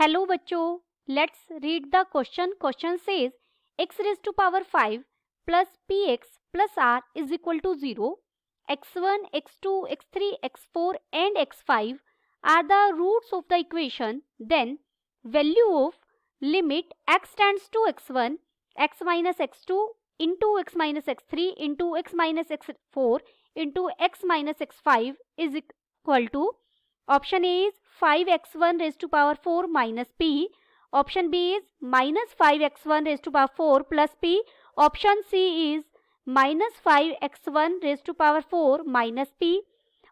Hello बच्चों, let's read the question. Question says x raised to power 5 plus px plus r is equal to 0. x1, x2, x3, x4 and x5 are the roots of the equation. Then value of limit x tends to x1, x minus x2 into x minus x3 into x minus x4 into x minus x5 is equal to. Option A is 5x1 raised to power 4 minus p. Option B is minus 5x1 raised to power 4 plus p. Option C is minus 5x1 raised to power 4 minus p.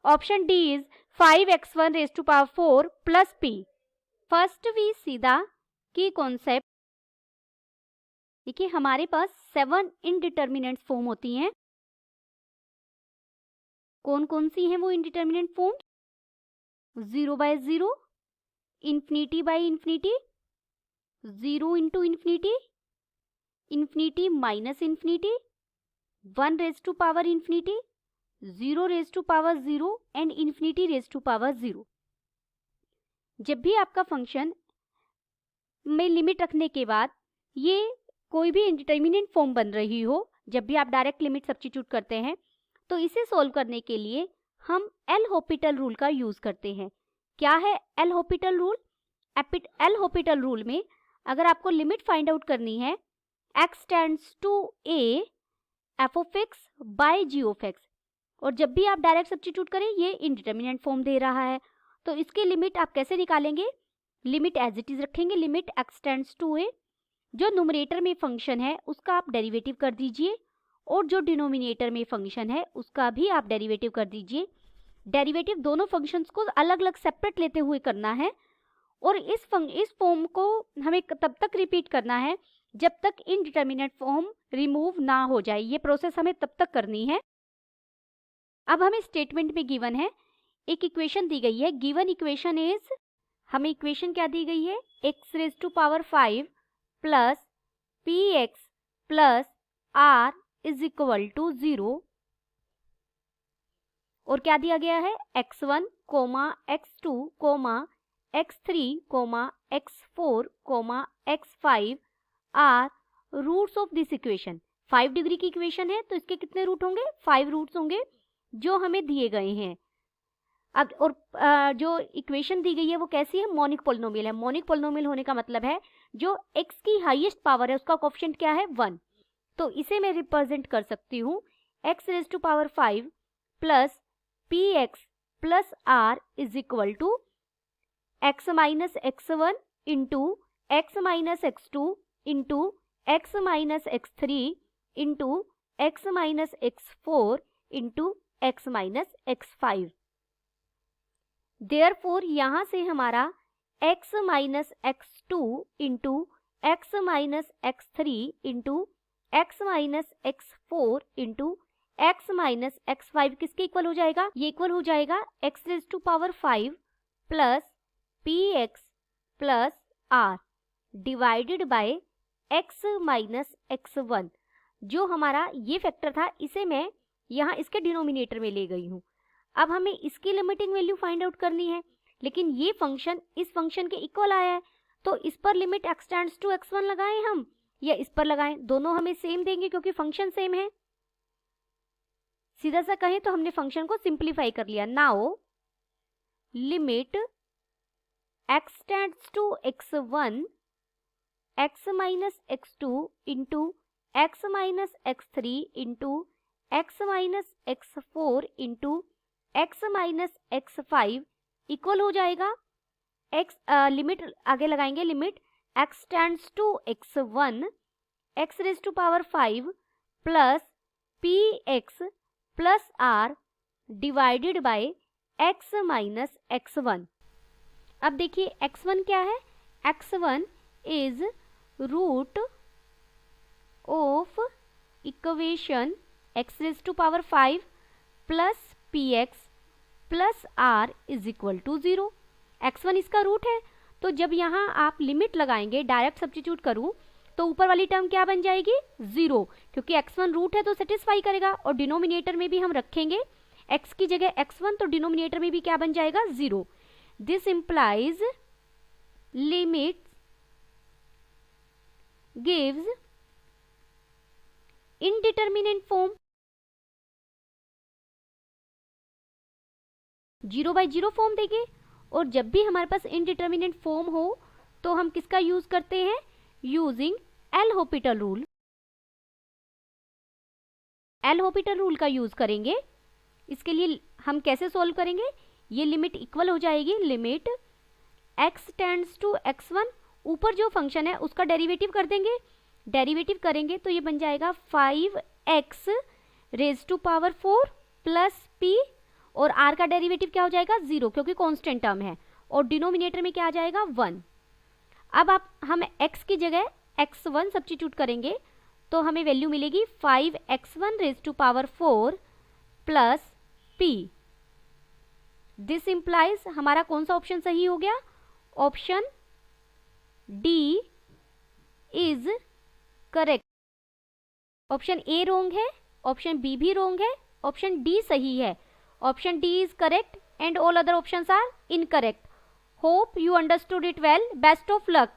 Option D is 5x1 raised to power 4 plus p. First we see the key concept. देखिए हमारे पास 7 indeterminate form होती हैं. कौन कौन सी हैं वो indeterminate form? 0 by 0, infinity by infinity, 0 into infinity, infinity minus infinity, 1 raised to power infinity, 0 raised to power 0 and infinity raised to power 0. जब भी आपका फंक्शन में लिमिट रखने के बाद ये कोई भी इंडिटर्मिनेंट फॉर्म बन रही हो, जब भी आप डायरेक्ट लिमिट सब्स्टिट्यूट करते हैं, तो इसे सॉल्व करने के लिए हम एल हॉपिटल रूल का यूज करते हैं. क्या है L'Hopital rule? L'Hopital rule में अगर आपको लिमिट फाइंड आउट करनी है x tends to a f of x by g of x, और जब भी आप डायरेक्ट सब्स्टिट्यूट करें ये इंडिटर्मिनेंट फॉर्म दे रहा है, तो इसकी लिमिट आप कैसे निकालेंगे? लिमिट एज इट इज रखेंगे. Limit x tends to a, जो न्यूमरेटर में फंक्शन है उसका आप डेरिवेटिव कर दीजिए और जो डिनोमिनेटर में फंक्शन है उसका भी आप डेरिवेटिव कर दीजिए. डेरिवेटिव दोनों फंक्शंस को अलग अलग सेपरेट लेते हुए करना है और इस फॉर्म को हमें तब तक रिपीट करना है जब तक इनडिटर्मिनेट फॉर्म रिमूव ना हो जाए. ये प्रोसेस हमें तब तक करनी है. अब हमें स्टेटमेंट में गिवन है, एक इक्वेशन दी गई है. गिवन इक्वेशन इज, हमें इक्वेशन क्या दी गई है? x raise to power 5 plus px plus r is equal to 0. और क्या दिया गया है? x1, x2, x3, x4, x5 are roots of this equation. 5 degree की इक्वेशन है तो इसके कितने रूट होंगे? 5 रूट्स होंगे जो हमें दिए गए हैं. अब और जो इक्वेशन दी गई है वो कैसी है? मोनिक पॉलिनोमियल है. मोनिक पॉलिनोमियल होने का मतलब है जो x की हाईएस्ट पावर है उसका कोएफिशिएंट क्या है? 1. तो इसे मैं रिप्रेजेंट कर सकती हूँ x raise to power 5 plus px plus r is equal to x minus x1 into x minus x2 into x minus x3 into x minus x4 into x minus x5. Therefore यहाँ से हमारा x minus x2 into x minus x3 into x minus x4 into x minus x5 किसके equal हो जाएगा? ये equal हो जाएगा x raise to power 5 plus px plus r divided by x minus x1. जो हमारा ये फैक्टर था इसे मैं यहाँ इसके डिनोमिनेटर में ले गई हूँ. अब हमें इसकी लिमिटिंग वैल्यू फाइंड आउट करनी है, लेकिन ये फंक्शन इस फंक्शन के इक्वल आया है तो इस पर limit x tends to x1 लगाएं हम या इस पर लगाएं, दोनों हमें सेम देंगे क्योंकि फंक्शन सेम है. सीधा सा कहें तो हमने फंक्शन को सिंप्लीफाई कर लिया. Now limit x tends to x1 x minus x2 into x minus x3 into x minus x4 into x minus x5 equal हो जाएगा x. लिमिट आगे लगाएंगे. Limit x tends to x1 x raise to power 5 plus px plus r divided by x minus x1. अब देखिए x1 क्या है? x1 is root of equation x raise to power 5 plus px plus r is equal to 0. x1 इसका root है तो जब यहाँ आप लिमिट लगाएंगे, डायरेक्ट सब्स्टिट्यूट करूँ तो ऊपर वाली टर्म क्या बन जाएगी? 0, क्योंकि x1 रूट है तो सेटिस्फाई करेगा. और डिनोमिनेटर में भी हम रखेंगे x की जगह x1 तो डिनोमिनेटर में भी क्या बन जाएगा? 0. This implies limits gives indeterminate form. 0/0 form देंगे, और जब भी हमारे पास इनडिटर्मिनेट फॉर्म हो तो हम किसका यूज करते हैं? Using L Hôpital rule. L'Hopital rule का यूज करेंगे। इसके लिए हम कैसे सॉल्व करेंगे? ये लिमिट इक्वल हो जाएगी limit x tends to x1, ऊपर जो फंक्शन है उसका डेरिवेटिव कर देंगे। डेरिवेटिव करेंगे तो ये बन जाएगा 5x raise to power 4 plus p, और r का डेरिवेटिव क्या हो जाएगा? 0, क्योंकि कांस्टेंट टर्म है, और डिनोमिनेटर में क्या आ जाएगा? 1। अब हम x की जगह x1 सब्स्टिट्यूट करेंगे तो हमें वैल्यू मिलेगी 5x1 raise to power 4 plus p। This implies हमारा कौन सा ऑप्शन सही हो गया? Option D is correct. Option A wrong है, ऑप्शन बी भी रोंग है, ऑप्शन डी सही है। Option D is correct and all other options are incorrect. Hope you understood it well. Best of luck.